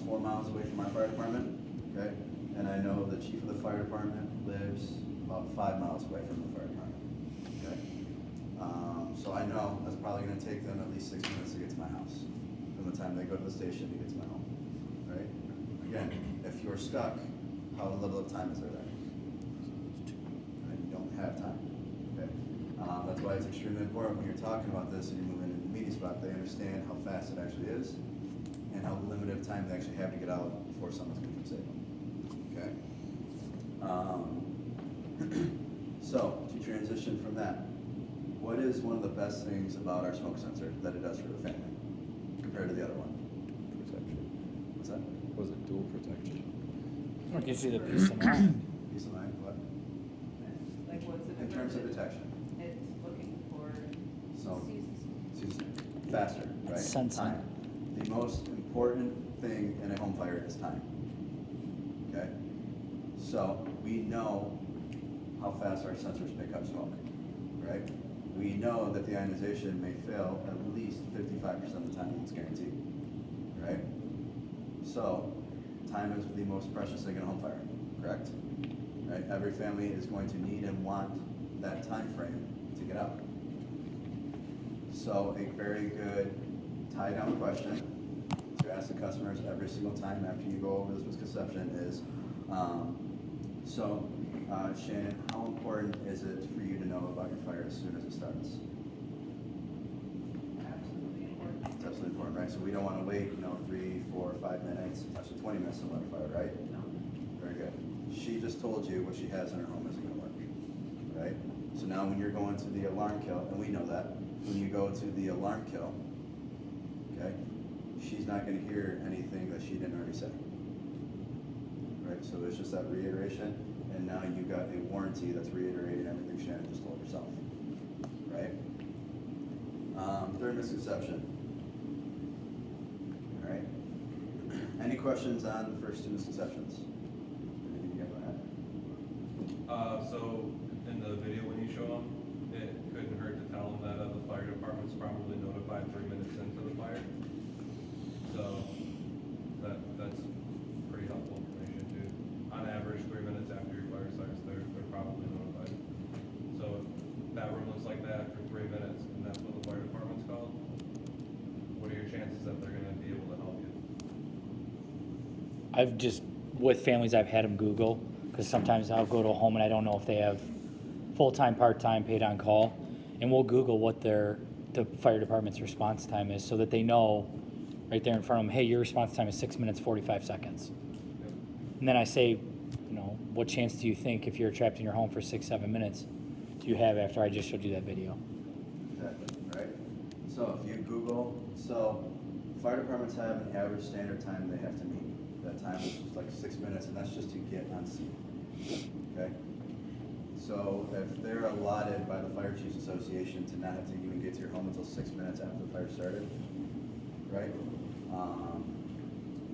4 miles away from our fire department, okay? And I know the chief of the fire department lives about 5 miles away from the fire department, okay? So I know that's probably gonna take them at least 6 minutes to get to my house from the time they go to the station to get to my home, right? Again, if you're stuck, how little of time is there? Right? You don't have time, okay? That's why it's extremely important when you're talking about this and you're moving into the meeting spot, they understand how fast it actually is and how limited time they actually have to get out before someone's gonna come save them, okay? So, to transition from that, what is one of the best things about our smoke sensor that it does for the family compared to the other one? Protection. What's that? Was it dual protection? It gives you the peace of mind. Peace of mind, what? Like what's it? In terms of detection. It's looking for So, seasons. faster, right? Sensing. Time. The most important thing in a home fire is time. Okay? So, we know how fast our sensors pick up smoke, right? We know that the ionization may fail at least 55% of the time when it's guaranteed, right? So, time is the most precious thing in a home fire, correct? Right? Every family is going to need and want that time frame to get out. So, a very good tie-down question to ask the customers every single time after you go over this misconception is, Shannon, how important is it for you to know about your fire as soon as it starts? Absolutely important. It's absolutely important, right? So we don't want to wait, 3, 4, 5 minutes, actually 20 minutes to let a fire, right? No. Very good. She just told you what she has in her home isn't going to work, right? So now when you're going to the alarm kill, and we know that, when you go to the alarm kill, okay, she's not going to hear anything that she didn't already say, right? So it's just that reiteration, and now you got a warranty that's reiterating everything Shannon just told herself, right? Third misconception. All right. Any questions on the first two misconceptions? Anything you guys want to add? So in the video when you show them, it couldn't hurt to tell them that the fire department's probably notified 3 minutes into the fire. So that's pretty helpful information too. On average, 3 minutes after your fire starts, they're probably notified. So if that room looks like that for 3 minutes and that's what the fire department's called, what are your chances that they're gonna be able to help you? I've just, with families, I've had them Google, because sometimes I'll go to a home and I don't know if they have full-time, part-time, paid on call, and we'll Google what the fire department's response time is so that they know right there in front of them, hey, your response time is 6 minutes, 45 seconds. Yep. And then I say, what chance do you think if you're trapped in your home for 6-7 minutes do you have after I just showed you that video? Exactly, right? So if you Google, fire departments have an average standard time they have to meet. That time is just like 6 minutes, and that's just to get on scene, okay? So if they're allotted by the Fire Chiefs Association to not have to even get to your home until 6 minutes after the fire started, right?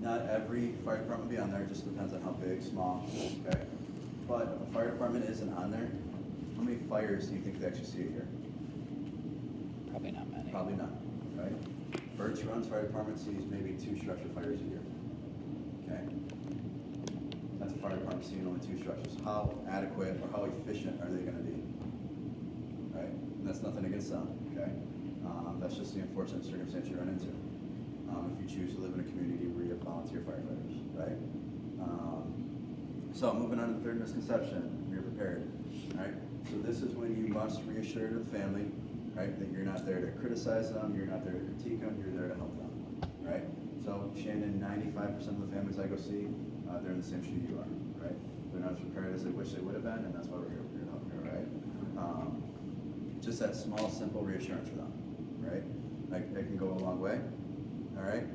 Not every fire department will be on there, it just depends on how big, small, okay? But if a fire department isn't on there, how many fires do you think they actually see a year? Probably not many. Probably not, right? Birch Run's fire department sees maybe 2 structure fires a year, okay? That's a fire department seeing only 2 structures. How adequate or how efficient are they gonna be, right? And that's nothing against them, okay? That's just the unfortunate circumstance you run into. If you choose to live in a community where you have volunteer firefighters, right? So moving on to the third misconception, you're prepared, right? So this is when you must reassure the family, right, that you're not there to criticize them, you're not there to critique them, you're there to help them, right? So Shannon, 95% of the families I go see, they're in the same shoe you are, right? They're not as prepared as they wish they would have been, and that's why we're here to help you, right? Just that small, simple reassurance for them, right? Like, it can go a long way, all right?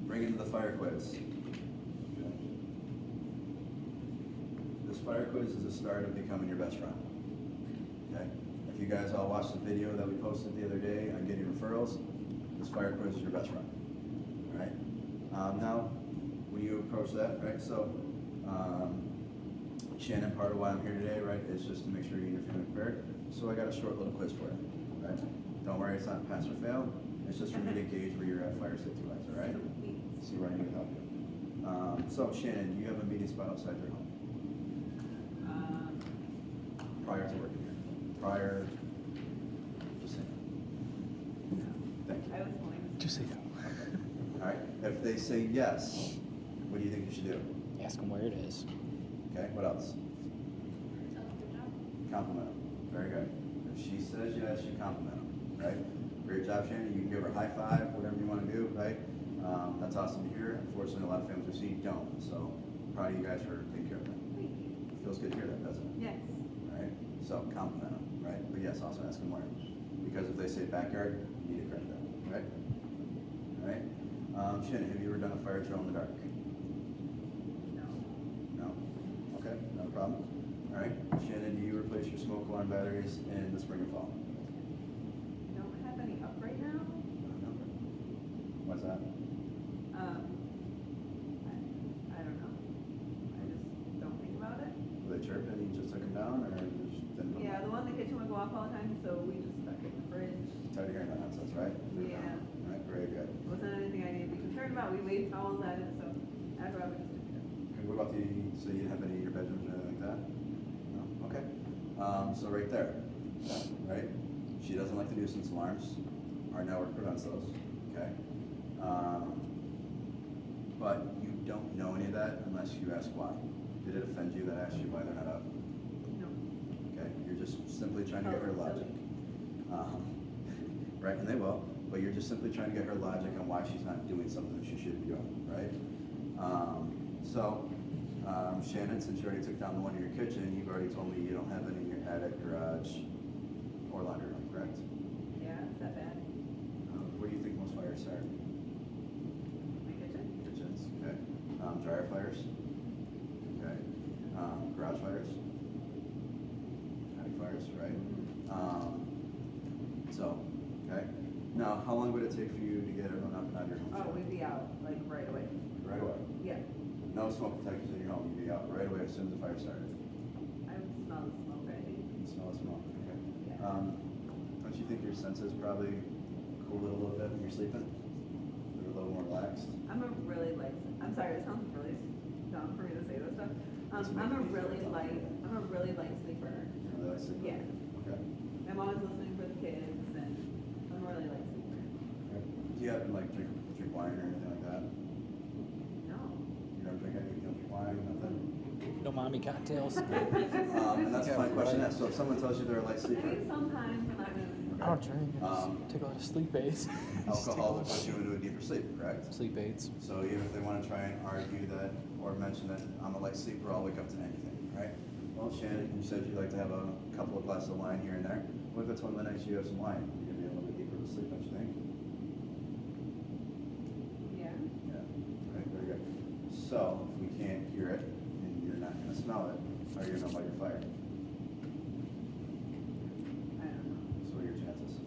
Bring into the fire quiz. This fire quiz is the start of becoming your best friend, okay? If you guys all watched the video that we posted the other day on getting referrals, this fire quiz is your best friend, all right? Now, when you approach that, right, so Shannon, part of why I'm here today, right, is just to make sure you're feeling prepared. So I got a short little quiz for you, right? Don't worry, it's not pass or fail. It's just for me to gauge where you're at fire safety wise, all right? So Shannon, do you have a meeting spot outside your home prior to working here? Prior, just saying. Thank you. I was going. Just say All right, if they say yes, what do you think you should do? ask them where it is. Okay, what else? Compliment them. Very good. If she says yes, you compliment them, right? Great job, Shannon. You can give her a high five, whatever you want to do, right? That's awesome to hear. Unfortunately, a lot of families we see don't. So proud of you guys for taking care of that. Thank you. Feels good to hear that, doesn't it? Yes. All right. So compliment them, right? But yes, also ask them where. Because if they say backyard, you need to correct that, right? All right. Shannon, have you ever done a fire drill in the dark? No. No? Okay, no problem. All right. Shannon, do you replace your smoke alarm batteries in the spring and fall? I don't have any up right now. No. Why's that? I don't know. I just don't think about it. Were they chirping and you just took them down, or you just didn't? put them Yeah, on? the one in the kitchen would go off all the time, so we just stuck it in the fridge. Tired of hearing that nonsense, right? Yeah. All right, very good. Wasn't anything I needed to be concerned about. We waved towels at it, so I'd rather just do it. Okay, what about so you didn't have any in your bedrooms or anything like that? No? Okay. So right there, right? She doesn't like the nuisance alarms. Our network prevents those, okay? But you don't know any of that unless you ask why. Did it offend you that I asked you why they're not up? No. Okay, you're just simply trying to get her Oh, logic. silly. Right, and they will, but you're just simply trying to get her logic on why she's not doing something that she should be doing, right? Shannon, since you already took down the one in your kitchen, you've already told me you don't have any in your attic, garage, or laundry room, correct? Yeah, is that bad? Where do you think most fires start? My kitchen? Kitchens, okay. Dryer fires? Okay. Garage fires? Attic fires, right? Okay. Now, how long would it take for you to get everyone up and out of your home? Oh, we'd be out like right away. Right away. Yeah. No smoke detectors in your home, you'd be out right away as soon as the fire started. I would smell the smoke, I think. You can smell the smoke, okay. Yeah. Don't you think your senses probably cool it a little bit when you're sleeping? They're a little more relaxed? I'm a really light, I'm sorry, it sounds really dumb for me to say this stuff. It's I'm a making me feel really dumb. light sleeper. You really like sleeping? Yeah. Okay. I'm always listening for the kids and I'm a really light sleeper. Okay. Do you happen to like drink wine or anything like that? No. You don't drink any, you don't drink wine, nothing? No mommy cocktails. And that's a fine question to ask. So if someone tells you they're a light I sleeper, mean, sometimes when I'm in. I don't drink. I just take a lot of sleep aids. alcohol will put you into a deeper sleep, correct? Sleep aids. So even if they want to try and argue that or mention that I'm a light sleeper, I'll wake up to anything, right? Well, Shannon, you said you'd like to have a couple of glasses of wine here and there. What if it's one of the nights you have some wine? You're gonna be a little bit deeper to sleep, don't you think? Yeah. Yeah. Right, very good. So if we can't hear it and you're not gonna smell it, how are you gonna know about your fire? I don't know. So what are your chances?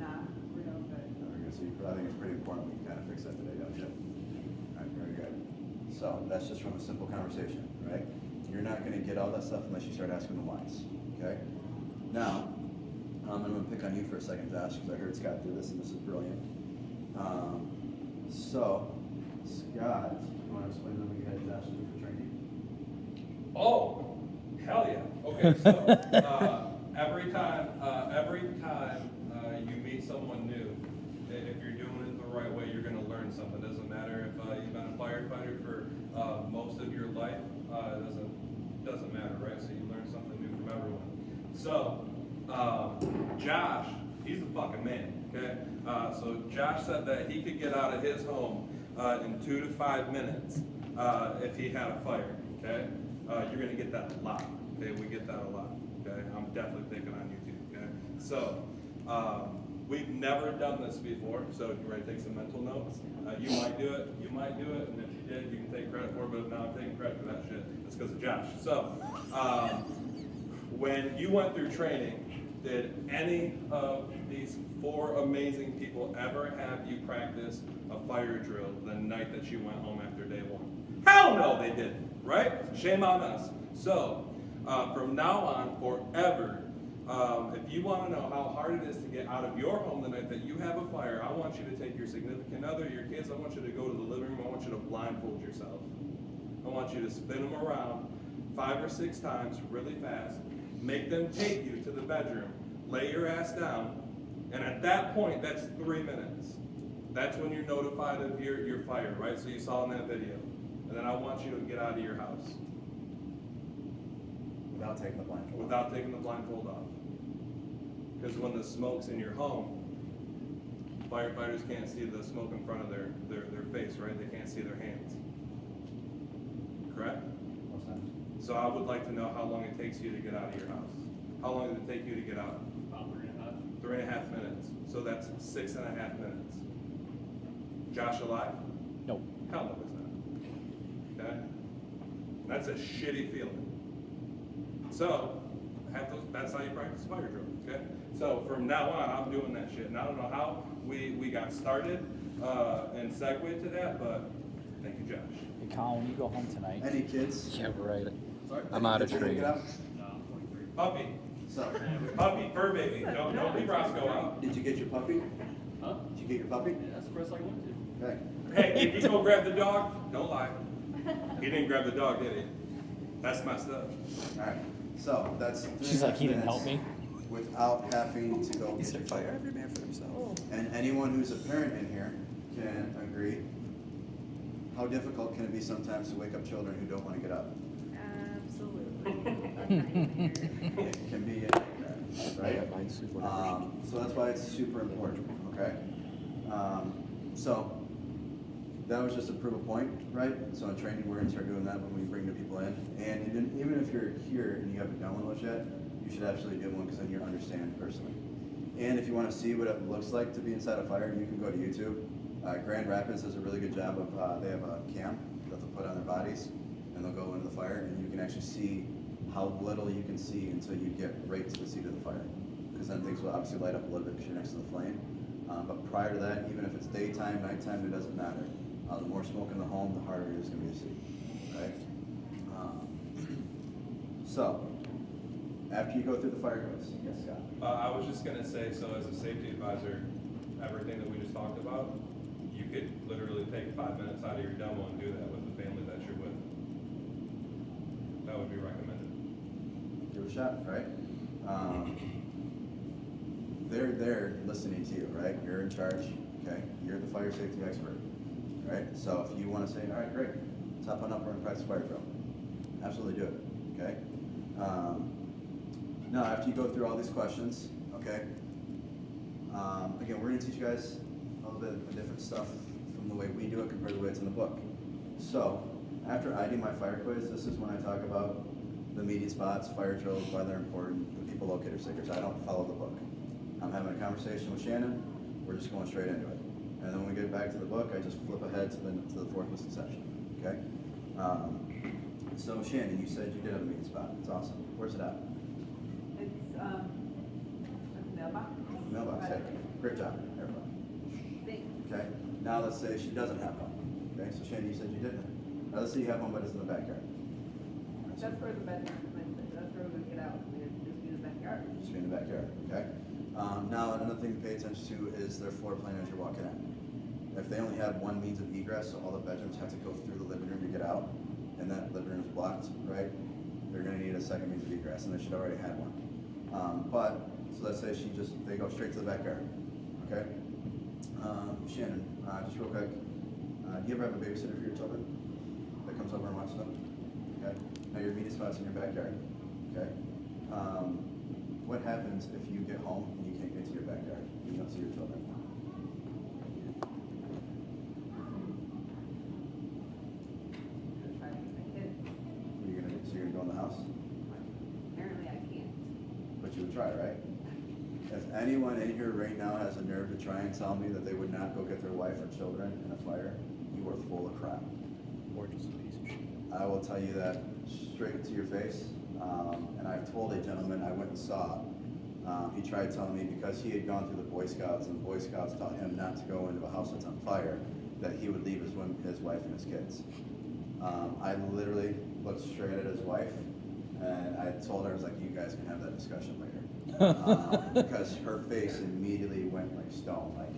Not real good. Very good. So I think it's pretty important we kind of fix that today, don't you? All right, very good. So that's just from a simple conversation, right? You're not gonna get all that stuff unless you start asking the whys, okay? Now, I'm gonna pick on you for a second, Josh, because I heard Scott do this and this is brilliant. So, Scott, you wanna explain to them what you had Josh do for training? Oh, hell yeah. Okay, so every time you meet someone new, if you're doing it the right way, you're going to learn something. It doesn't matter if you've been a firefighter for most of your life. Doesn't matter, right? So you learn something new from everyone. So Josh, he's the fucking man. Okay. So Josh said that he could get out of his home in 2 to 5 minutes if he had a fire. Okay. You're gonna get that a lot. Okay, we get that a lot. Okay, I'm definitely thinking on you too. Okay, so we've never done this before. So you ready to take some mental notes? You might do it. You might do it, and if you did, you can take credit for it. But now I'm taking credit for that shit. It's because of Josh. So when you went through training, did any of these 4 amazing people ever have you practice a fire drill the night that you went home after day 1? Hell no, they didn't. Right? Shame on us. So, from now on, forever, if you want to know how hard it is to get out of your home the night that you have a fire, I want you to take your significant other, your kids, I want you to go to the living room, I want want you to blindfold yourself. I want you to spin them around 5 or 6 times really fast. Make them take you to the bedroom. Lay your ass down. And at that point, that's 3 minutes. That's when you're notified of your fire, right? So you saw in that video. And then I want you to get out of your house Without taking the blindfold off. without taking the blindfold off. Because when the smoke's in your home, firefighters can't see the smoke in front of their face, right? They can't see their hands. Correct? Most times. So I would like to know how long it takes you to get out of your house. How long did it take you to get out? About 3.5. 3.5 minutes. So that's 6.5 minutes. Josh alive? Nope. Hell no, he's not. Okay? That's a shitty feeling. So, that's how you practice fire drill, okay? So from now on, I'm doing that shit. And I don't know how we got started and segued to that, but thank you, Josh. Hey, Colin, you go home tonight. Any kids? Yeah, right. Sorry? I'm out of Kids gonna training. get out? No, I'm 23. Puppy. So, Puppy, fur baby. Don't leave Roscoe out. did you get your puppy? Huh? Did you get your puppy? Yeah, that's the first I went to. Okay. Hey, did he go grab the dog? Don't lie. He didn't grab the dog, did he? That's messed up. All right. So that's. She's like, he didn't help me. Without having to go He get said, your fire fire. every man for himself. And anyone who's a parent in here can agree. How difficult can it be sometimes to wake up children who don't want to get up? Absolutely. A nightmare. It can be a nightmare, right? Yeah, mine's whatever. So that's why it's super important, okay? So that was just to prove a point, right? So in training, we're gonna start doing that when we bring new people in. And even if you're here and you haven't done one of those yet, you should absolutely do one because then you understand personally. And if you want to see what it looks like to be inside a fire, you can go to YouTube. Grand Rapids does a really good job of, they have a cam that they'll put on their bodies and they'll go into the fire and you can actually see how little you can see until you get right to the seat of the fire. Because then things will obviously light up a little bit because you're next to the flame. But prior to that, even if it's daytime, nighttime, it doesn't matter. The more smoke in the home, the harder it is going to be to see, right? So, after you go through the fire codes, yes, Scott? I was just gonna say, so as a safety advisor, everything that we just talked about, you could literally take 5 minutes out of your demo and do that with the family that you're with. That would be recommended. Give it a shot, right? They're there listening to you, right? You're in charge, okay? You're the fire safety expert, right? So if you want to say, all right, great, let's hop on up, we're gonna practice fire drill. Absolutely do it, okay? Now, after you go through all these questions, okay? Again, we're gonna teach you guys a little bit of different stuff from the way we do it compared to the way it's in the book. So, after I do my fire quiz, this is when I talk about the meeting spots, fire drills, why they're important, the people locator stickers. I don't follow the book. I'm having a conversation with Shannon, we're just going straight into it. And then when we get back to the book, I just flip ahead to the fourth misconception, okay? So Shannon, you said you did have a meeting spot, it's awesome. Where's it at? It's, a mailbox. Mailbox, hey, great job, everyone. Thanks. Okay, now let's say she doesn't have one. Okay, so Shannon, you said you didn't. Now let's say you have one, but it's in the backyard. That's where the bedroom, that's where we're gonna get out, and just be in the backyard. Just be in the backyard, okay? Now, another thing to pay attention to is their floor plan as you're walking in. If they only have one means of egress, so all the bedrooms have to go through the living room to get out, and that living room is blocked, right? They're gonna need a second means of egress, and they should already have one. So let's say they go straight to the backyard, okay? Shannon, just real quick, do you ever have a babysitter for your children that comes over and watches them? Okay. Now your meeting spot's in your backyard, okay? What happens if you get home and you can't get to your backyard? You don't see your children. Gonna try to get my kids. You're gonna go in the house? Apparently I can't. But you would try, right? If anyone in here right now has a nerve to try and tell me that they would not go get their wife or children in a fire, you are full of crap. Or just a piece of shit. I will tell you that straight to your face. And I've told a gentleman I went and saw, he tried telling me because he had gone through the Boy Scouts and the Boy Scouts taught him not to go into a house that's on fire, that he would leave his wife and his kids. I literally looked straight at his wife and I told her, I was like, you guys can have that discussion later. Because her face immediately went like stone, like,